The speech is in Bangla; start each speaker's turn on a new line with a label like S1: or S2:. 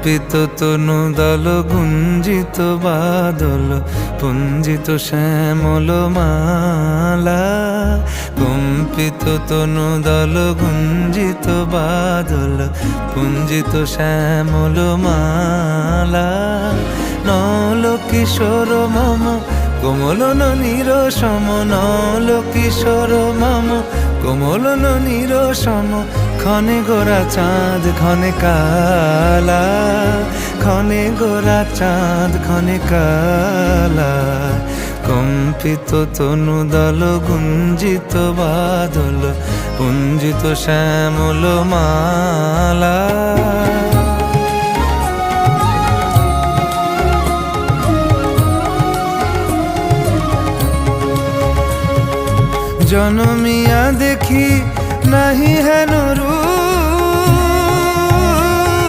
S1: কম্পিত তনু দল গুঞ্জিত বাদল পুঞ্জিত শ্যামল মালা। কম্পিত তনু দল গুঞ্জিত বাদল পুঞ্জিত শ্যামল মালা। নল কিশোর মম কোমলন নিরসম, নল কিশোর মম কোমলন নিরসম। ক্ষণে গোরা চাঁদ ক্ষণে কালা, ক্ষণে গোরা চাঁদ ক্ষণে কালা। কম্পিত তনু দল গুঞ্জিত বাদল পুঞ্জিত শ্যামল মালা। জনমিয়া দেখি নাহি হেন রূপ